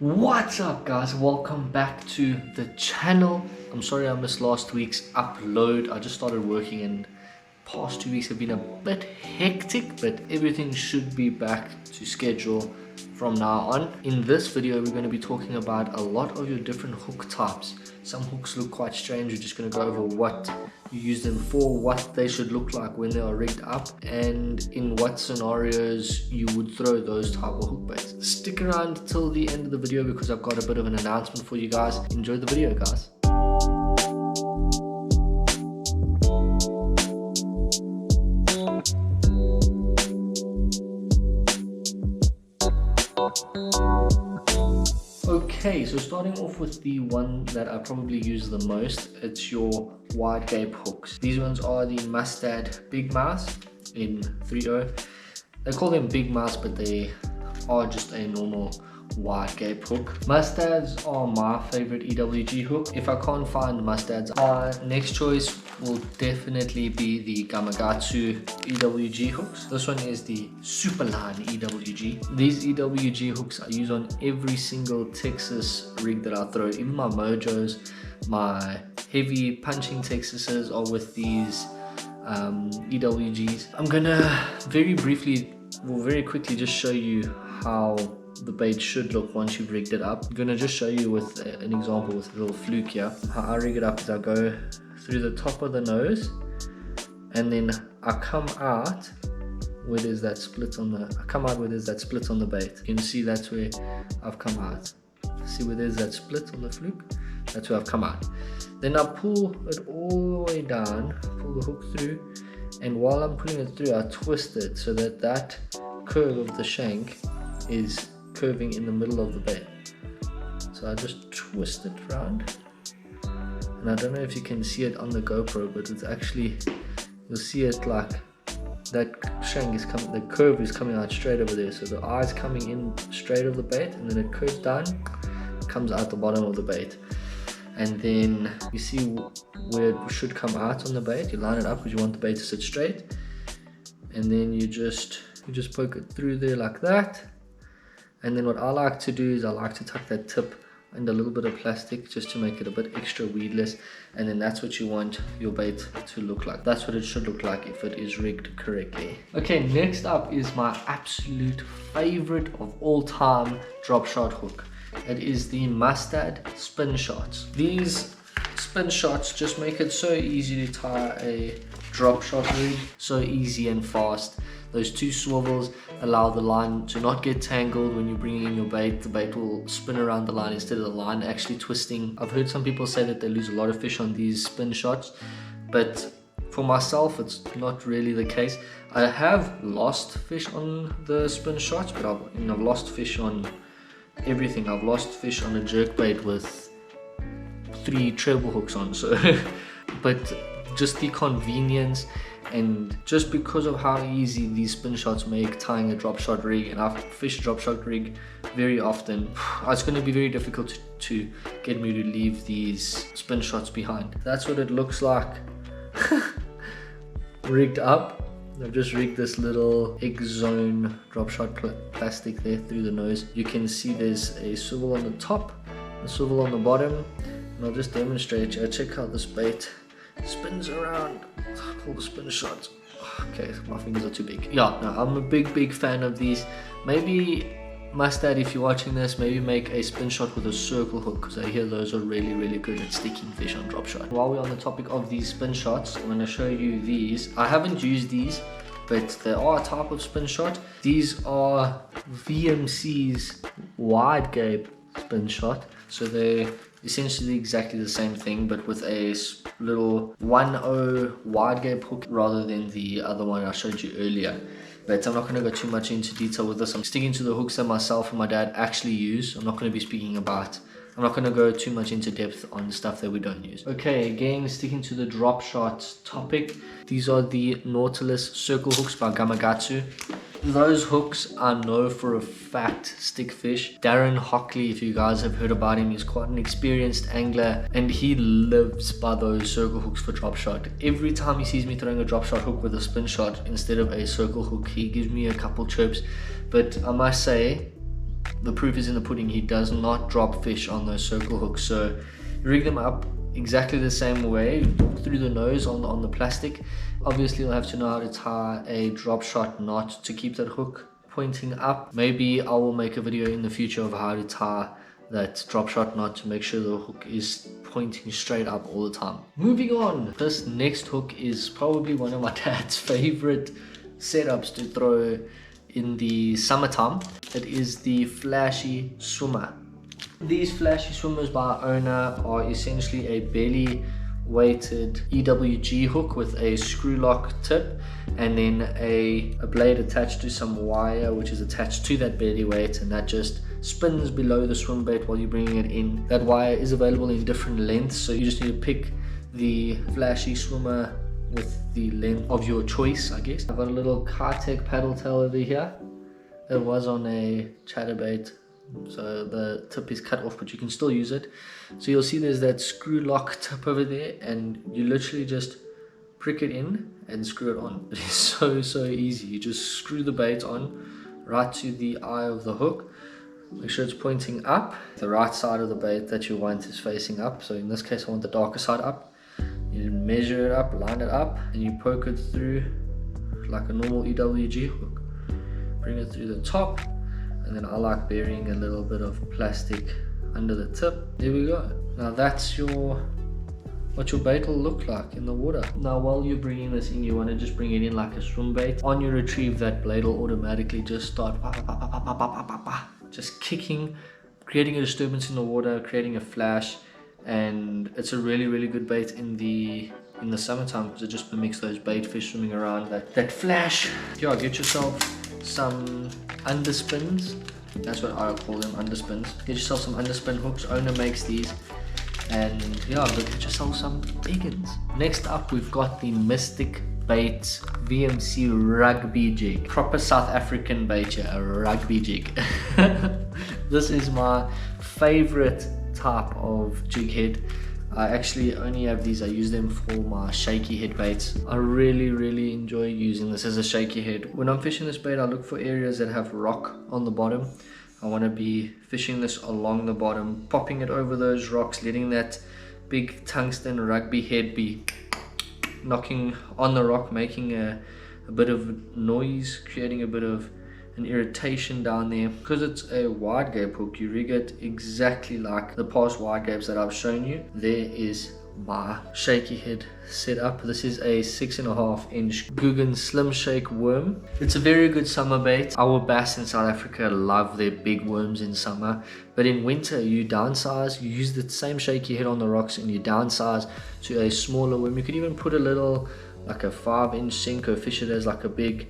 What's up guys, welcome back to the channel. I'm sorry I missed last week's upload. I just started working and past 2 weeks have been a bit hectic, but everything should be back to schedule from now on. In this video we're going to be talking about a lot of your different hook types. Some hooks look quite strange. We're just going to go over what you use them for, what they should look like when they are rigged up, and in what scenarios you would throw those type of hook baits. Stick around till the end of the video because I've got a bit of an announcement for you guys. Enjoy the video guys. Okay, so starting off with the one that I probably use the most, it's your wide gape hooks. These ones are the Mustad Big Mouse in 3.0. They call them Big Mouse, but they are just a normal wide gape hook. Mustads are my favorite EWG hook. If I can't find Mustads, my next choice will definitely be the Gamakatsu EWG hooks. This one is the Superline EWG. These EWG hooks I use on every single Texas rig that I throw. Even my Mojos, my heavy punching Texases are with these EWGs. I'm gonna very quickly just show you how the bait should look once you've rigged it up. I'm gonna just show you with an example with a little fluke here. How I rig it up is I go through the top of the nose and then I come out where there's that split on the bait. You can see that's where I've come out. See where there's that split on the fluke? That's where I've come out. Then I pull it all the way down, pull the hook through, and while I'm pulling it through I twist it so that that curve of the shank is curving in the middle of the bait. So I just twist it around, and I don't know if you can see it on the GoPro, but it's actually, you'll see it like that shank is coming, the curve is coming out straight over there. So the eye's coming in straight of the bait and then it curves down, comes out the bottom of the bait. And then you see where it should come out on the bait. You line it up because you want the bait to sit straight, and then you just poke it through there like that. And then what I like to do is I like to tuck that tip under a little bit of plastic just to make it a bit extra weedless, and then that's what you want your bait to look like. That's what it should look like if it is rigged correctly. Okay, next up is my absolute favorite of all time drop shot hook. It is the Mustad Spin Shots. These spin shots just make it so easy to tie a drop shot rig, so easy and fast. Those two swivels allow the line to not get tangled when you're bringing in your bait. The bait will spin around the line instead of the line actually twisting. I've heard some people say that they lose a lot of fish on these spin shots, but for myself it's not really the case. I have lost fish on the spin shots, but I've lost fish on everything. I've lost fish on a jerk bait with 3 treble hooks on, so but just the convenience, and just because of how easy these spin shots make tying a drop shot rig, and I've fished a drop shot rig very often, it's going to be very difficult to get me to leave these spin shots behind. That's what it looks like rigged up. I've just rigged this little X-Zone drop shot plastic there through the nose. You can see there's a swivel on the top, a swivel on the bottom, and I'll just demonstrate you. Check how this bait spins around. Pull the spin shot. Okay, my fingers are too big. Yeah, no, I'm a big fan of these. Maybe Mustad, if you're watching this, maybe make a spin shot with a circle hook, because I hear those are really good at sticking fish on drop shot. While we're on the topic of these spin shots, I'm going to show you these. I haven't used these, but they are a type of spin shot. These are VMC's wide gape spin shot, so they're essentially exactly the same thing, but with a little 1.0 wide gape hook rather than the other one I showed you earlier. But I'm not going to go too much into detail with this. I'm sticking to the hooks that myself and my dad actually use. I'm not going to go too much into depth on stuff that we don't use. Okay, again, sticking to the drop shot topic, these are the Nautilus circle hooks by Gamakatsu. Those hooks I know for a fact stick fish. Darren Hockley, if you guys have heard about him, he's quite an experienced angler and he lives by those circle hooks for drop shot. Every time he sees me throwing a drop shot hook with a spin shot instead of a circle hook, he gives me a couple chirps. But I must say, the proof is in the pudding. He does not drop fish on those circle hooks. So rig them up exactly the same way through the nose on the plastic. Obviously you'll have to know how to tie a drop shot knot to keep that hook pointing up. Maybe I will make a video in the future of how to tie that drop shot knot to make sure the hook is pointing straight up all the time. Moving on, this next hook is probably one of my dad's favorite setups to throw in the summertime. It is the Flashy Swimmer. These Flashy Swimmers by our owner are essentially a belly weighted EWG hook with a screw lock tip and then a blade attached to some wire which is attached to that belly weight, and that just spins below the swim bait while you're bringing it in. That wire is available in different lengths, so you just need to pick the Flashy Swimmer with the length of your choice, I guess. I've got a little Kitech paddle tail over here. It was on a chatterbait, so the tip is cut off, but you can still use it. So you'll see there's that screw lock tip over there, and you literally just prick it in and screw it on. It is so easy. You just screw the bait on right to the eye of the hook. Make sure it's pointing up. The right side of the bait that you want is facing up, so in this case I want the darker side up. You measure it up, line it up, and you poke it through like a normal EWG hook. Bring it through the top, and then I like burying a little bit of plastic under the tip. There we go. Now that's what your bait will look like in the water. Now while you're bringing this in, you want to just bring it in like a swim bait. On your retrieve, that blade will automatically just start just kicking, creating a disturbance in the water, creating a flash, and it's a really good bait in the summertime because it just mimics those bait fish swimming around that flash. Yeah, get yourself some underspins. That's what I call them, underspins. Get yourself some underspin hooks. Owner makes these, and yeah, go get yourself some big ones. Next up, we've got the Mystic Baits VMC rugby jig. Proper South African bait here, a rugby jig. This is my favorite type of jig head. I actually only have these. I use them for my shaky head baits. I really enjoy using this as a shaky head. When I'm fishing this bait, I look for areas that have rock on the bottom. I want to be fishing this along the bottom, popping it over those rocks, letting that big tungsten rugby head be knocking on the rock, making a bit of noise, creating a bit of an irritation down there. Because it's a wide gape hook, you rig it exactly like the past wide gapes that I've shown you. There is my shaky head setup. This is a 6.5 inch Guggen Slim Shake worm. It's a very good summer bait. Our bass in South Africa love their big worms in summer, but in winter you downsize, you use the same shaky head on the rocks and you downsize to a smaller worm. You could even put a little, like a 5-inch Senko, fish it as like a big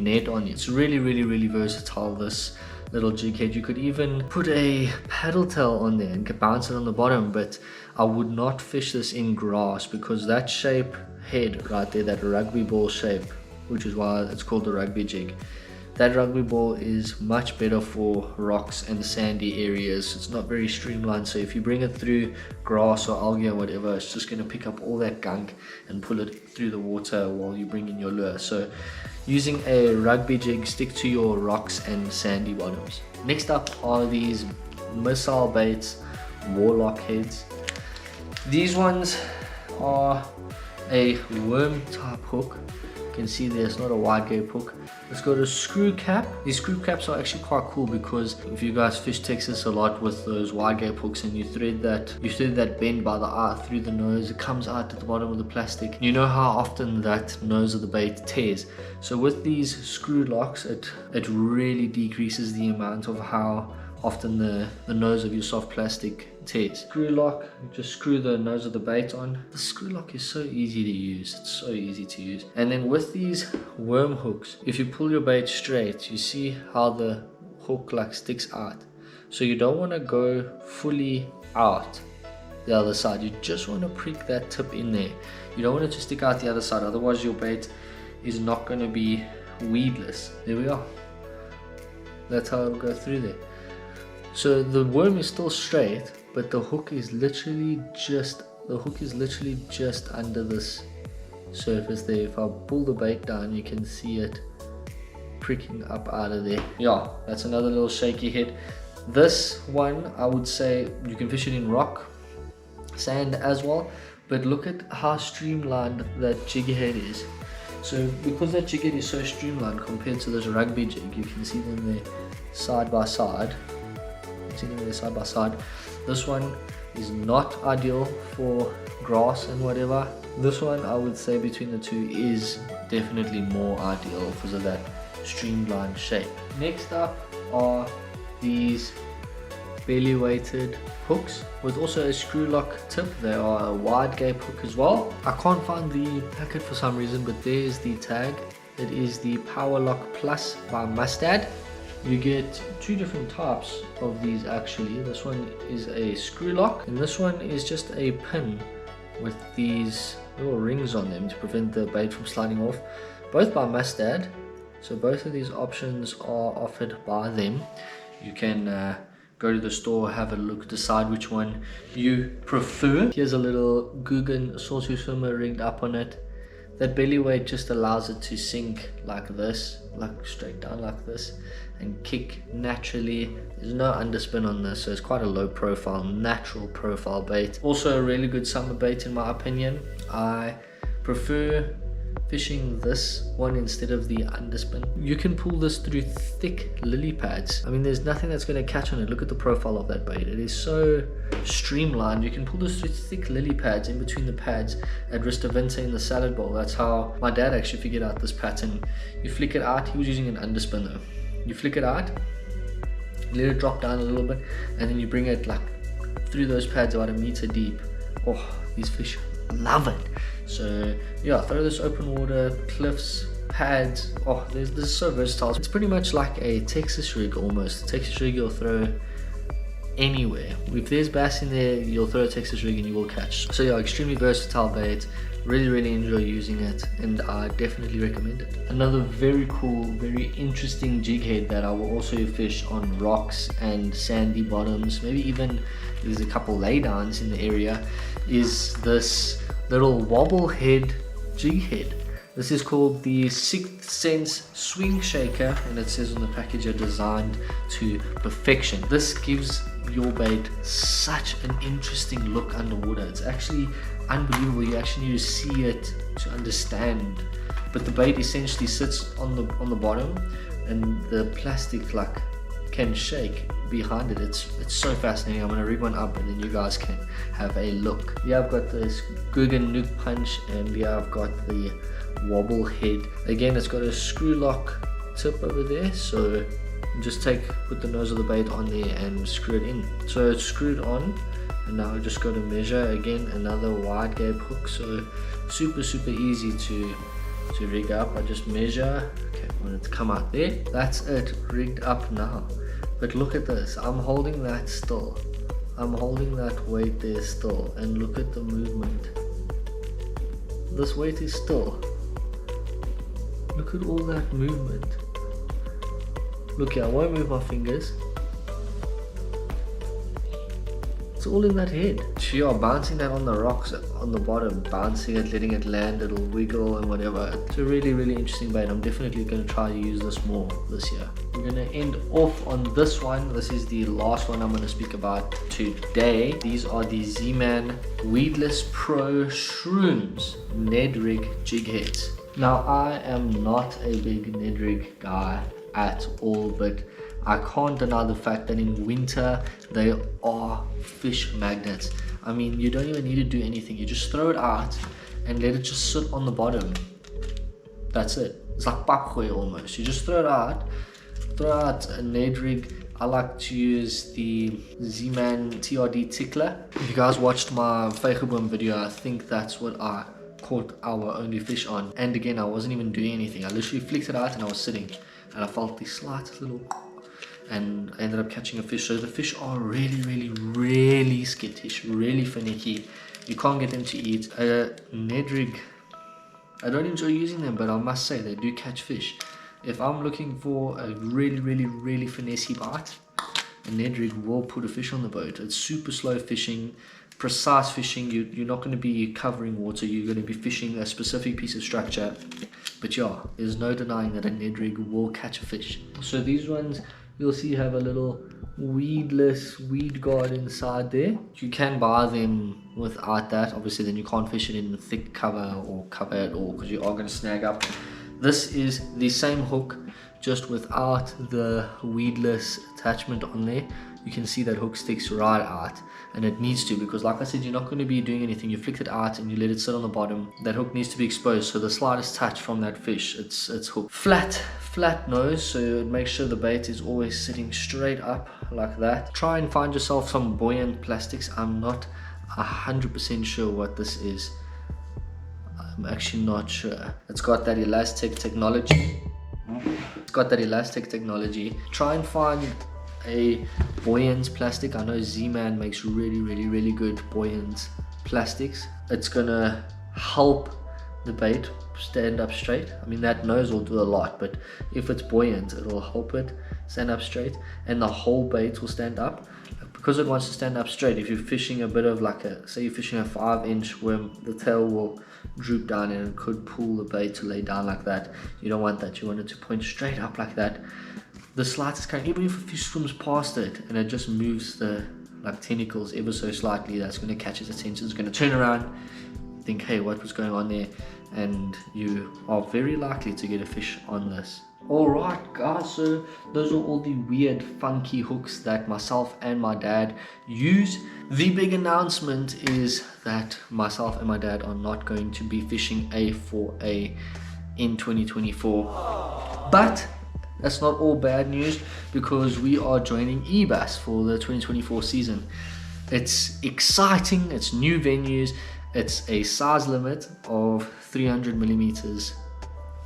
net on it. It's really versatile, this little jig head. You could even put a paddle tail on there and bounce it on the bottom, but I would not fish this in grass because that shape head right there, that rugby ball shape, which is why it's called the rugby jig, that rugby ball is much better for rocks and sandy areas. It's not very streamlined, so if you bring it through grass or algae or whatever, it's just going to pick up all that gunk and pull it through the water while you bring in your lure. So using a rugby jig, stick to your rocks and sandy bottoms. Next up are these missile baits warlock heads. These ones are a worm type hook. You can see there's not a wide gape hook. Let's go to screw cap. These screw caps are actually quite cool because if you guys fish Texas a lot with those wide gape hooks and you thread that bend by the eye through the nose, it comes out at the bottom of the plastic. You know how often that nose of the bait tears. So with these screw locks, it really decreases the amount of how often the nose of your soft plastic tears. Screw lock, just screw the nose of the bait on. The screw lock is so easy to use. It's so easy to use. And then with these worm hooks, if you pull your bait straight, you see how the hook like sticks out. So you don't want to go fully out the other side. You just want to prick that tip in there. You don't want it to stick out the other side, otherwise your bait is not going to be weedless. There we are. That's how it'll go through there. So the worm is still straight, but the hook is literally just under this surface there. If I pull the bait down, you can see it pricking up out of there. Yeah, that's another little shaky head. This one, I would say you can fish it in rock, sand as well, but look at how streamlined that jig head is. So because that jig head is so streamlined compared to this rugby jig, you can see them there side by side. This one is not ideal for grass and whatever. This one, I would say between the two, is definitely more ideal because of that streamlined shape. Next up are these belly weighted hooks with also a screw lock tip. They are a wide gape hook as well. I can't find the packet for some reason, but there is the tag. It is the Power Lock Plus by Mustad. You get two different types of these actually. This one is a screw lock and this one is just a pin with these little rings on them to prevent the bait from sliding off. Both by Mustad, so both of these options are offered by them. You can go to the store, have a look, decide which one you prefer. Here's a little Guggen Sawtooth Swimmer rigged up on it. That belly weight just allows it to sink like this, like straight down like this, and kick naturally. There's no underspin on this, so it's quite a low profile, natural profile bait. Also a really good summer bait in my opinion. I prefer fishing this one instead of the underspin. You can pull this through thick lily pads. I mean, there's nothing that's going to catch on it. Look at the profile of that bait. It is so streamlined. You can pull this through thick lily pads in between the pads at Ristavente in the salad bowl. That's how my dad actually figured out this pattern. You flick it out. He was using an underspin though. You flick it out, let it drop down a little bit, and then you bring it like through those pads about a meter deep. Oh, these fish love it. So yeah, throw this open water, cliffs, pads. Oh, this is so versatile. It's pretty much like a Texas rig almost. A Texas rig you'll throw anywhere. If there's bass in there, you'll throw a Texas rig and you will catch. So yeah, extremely versatile bait. Really enjoy using it, and I definitely recommend it. Another very cool, very interesting jig head that I will also fish on rocks and sandy bottoms, maybe even there's a couple laydowns in the area, is this little wobble head jig head. This is called the Sixth Sense Swing Shaker, and it says on the package are designed to perfection. This gives your bait such an interesting look underwater. It's actually unbelievable. You actually need to see it to understand. But the bait essentially sits on the bottom, and the plastic like can shake behind it. It's so fascinating. I'm gonna rig one up and then you guys can have a look. Yeah, I've got this Guggen Nuke Punch, and yeah, I've got the wobble head. Again, it's got a screw lock tip over there, so just put the nose of the bait on there and screw it in. So it's screwed on, and now I just got to measure. Again, another wide gape hook, so super easy to rig up. I just measure. Okay, I want it to come out there. That's it, rigged up now. But look at this, I'm holding that still. I'm holding that weight there still, and look at the movement. This weight is still. Look at all that movement. Look here, I won't move my fingers. It's all in that head. So yeah, bouncing that on the rocks on the bottom, bouncing it, letting it land, it'll wiggle and whatever. It's a really interesting bait. I'm definitely going to try to use this more this year. We're going to end off on this one. This is the last one I'm going to speak about today. These are the Z-Man Weedless Pro Shrooms Ned Rig jig heads. Now, I am not a big Ned Rig guy at all, but I can't deny the fact that in winter they are fish magnets. I mean, you don't even need to do anything. You just throw it out and let it just sit on the bottom. That's it. It's like papgooi almost. You just throw out a Ned Rig. I like to use the Z-Man TRD Tickler. If you guys watched my Vijgenboom video, I think that's what I caught our only fish on. And again, I wasn't even doing anything. I literally flicked it out and I was sitting, and I felt the slightest little, and I ended up catching a fish. So the fish are really skittish, really finicky. You can't get them to eat. Ned Rig, I don't enjoy using them, but I must say they do catch fish. If I'm looking for a really finessey bite, a Ned Rig will put a fish on the boat. It's super slow fishing. precise fishing. You're not going to be covering water, you're going to be fishing a specific piece of structure. But yeah, there's no denying that a Ned rig will catch a fish. So these ones, you'll see have a little weedless weed guard inside there. You can buy them without that. Obviously then you can't fish it in the thick cover or cover at all, because you are going to snag up. This is the same hook, just without the weedless attachment on there. You can see that hook sticks right out, and it needs to, because like I said, you're not going to be doing anything. You flick it out and you let it sit on the bottom. That hook needs to be exposed, so the slightest touch from that fish, it's hooked. Flat nose, so it makes sure the bait is always sitting straight up like that. Try and find yourself some buoyant plastics. I'm not 100% sure what this is. I'm actually not sure. It's got that elastic technology. Try and find a buoyant plastic. I know Z-Man makes really good buoyant plastics. It's gonna help the bait stand up straight. I mean, that nose will do a lot, but if it's buoyant, it'll help it stand up straight, and the whole bait will stand up. Because it wants to stand up straight, if you're fishing a bit of like say you're fishing a 5-inch worm, the tail will droop down and it could pull the bait to lay down like that. You don't want that. You want it to point straight up like that. The slightest current, even if a fish swims past it and it just moves the like tentacles ever so slightly, that's going to catch its attention. It's going to turn around, think, hey, what was going on there? And you are very likely to get a fish on this. Alright guys, so those are all the weird funky hooks that myself and my dad use. The big announcement is that myself and my dad are not going to be fishing A4A in 2024. But that's not all bad news, because we are joining eBass for the 2024 season. It's exciting, it's new venues, it's a size limit of 300 millimeters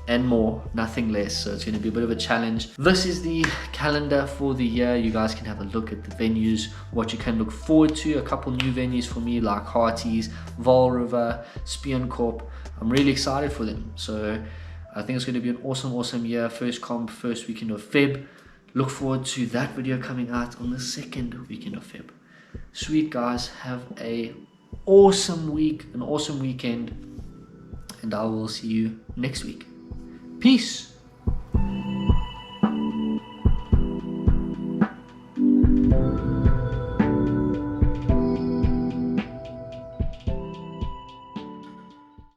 and more, nothing less, so it's going to be a bit of a challenge. This is the calendar for the year. You guys can have a look at the venues, what you can look forward to. A couple new venues for me, like Harties, Vaal River, Spionkorp. I'm really excited for them, so I think it's going to be an awesome year. First comp, first weekend of Feb. Look forward to that video coming out on the second weekend of Feb. Sweet guys, have a awesome week, an awesome weekend, and I will see you next week. Peace.